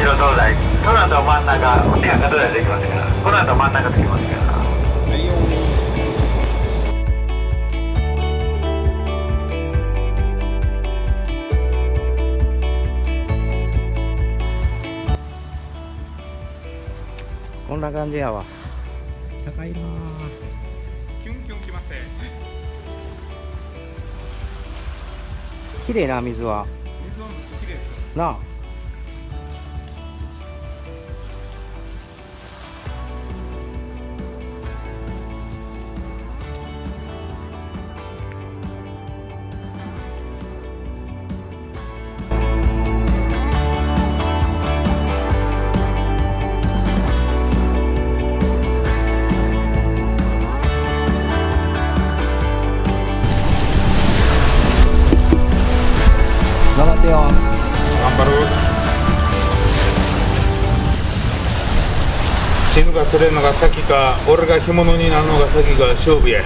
白東西、この後真ん中、運転が片でできますから、この後真ん中つきますから。はいよ。こんな感じやわ。高いな。キュンキュンきますね。綺麗な水は。水は綺麗ですよ。なあ。頑張ってよ。頑張る。死ぬか釣れるのが先か、俺が干物になるのが先か勝負や。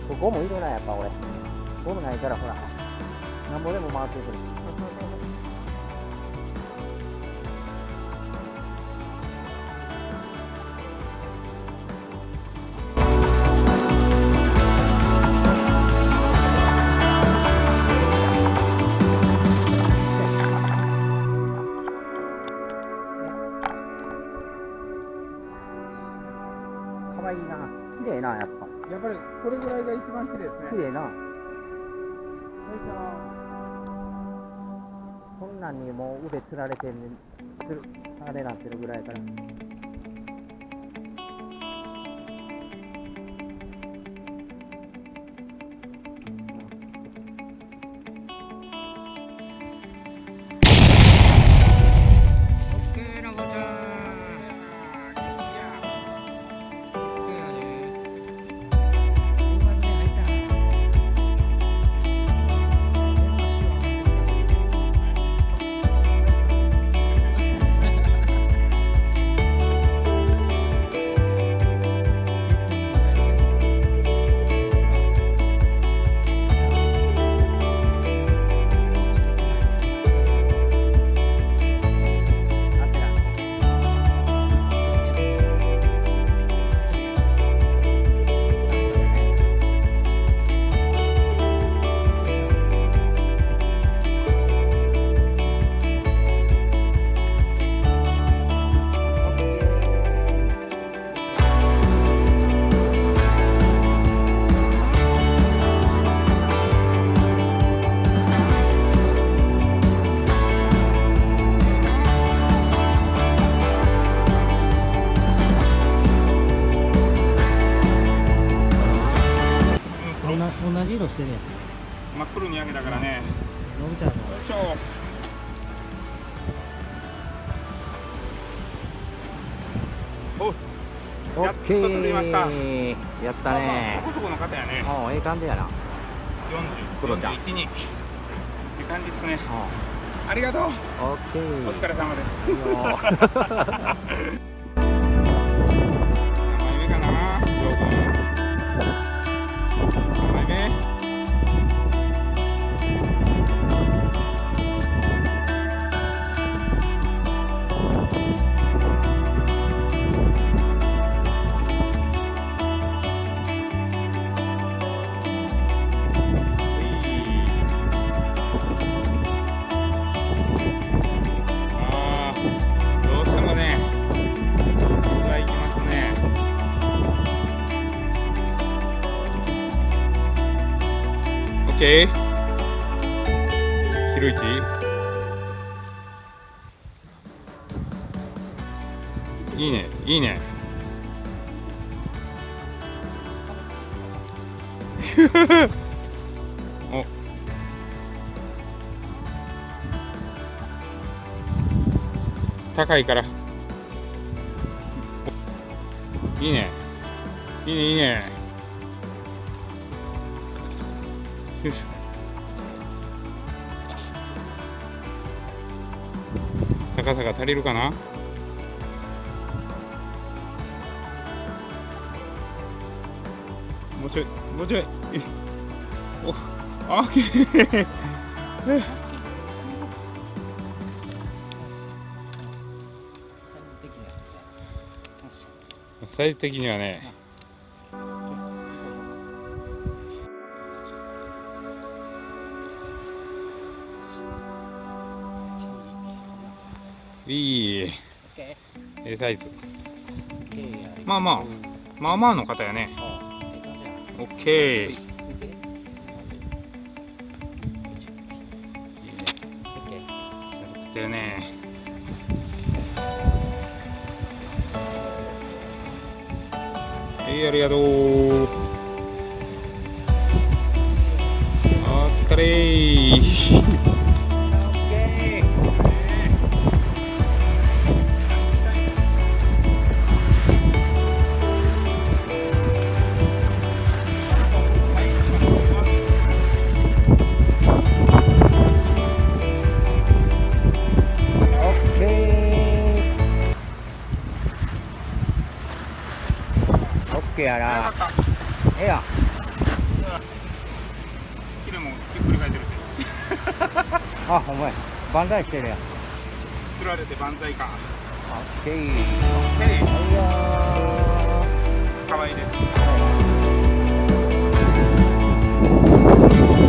ここもいるな、やっぱ俺。ゴムないから、ほら。なんぼでも回ってくる。かわいいな。綺麗な、やっぱ。やっぱりこれぐらいが一番綺麗ですね。綺麗な。こんなんにもう腕つられてんねん、あれなってるぐらいやから。同じ色してるやん。真っ黒に焼けたからね。のぶちゃんの。そう。お、やっと取りました。やったね。そこそこの方やね。ええ感じやな。40、41に。っていう感じですね。ありがとう。オッケー。お疲れ様です。何枚目かな、ジョー君。3枚目。どうしてもね、水は行きますね。オッケー。広い位置。いいね、いいね。お。高いから。いいね。いいね、いいね。よいしょ。高さが足りるかな。もうちょい、もうちょい。お、オッケー。サイズ的にはね。いい。ケええサイズ。ーケーやりまあまあまあまあの方やね。オッケー。食ってるね。ありがとう。お疲れー。やな。ええやん。キレもひっくり返ってるし。あ、ほんまや。万歳してるやん。釣られて万歳か。オッケー。オッケー。はいよー。可愛いです。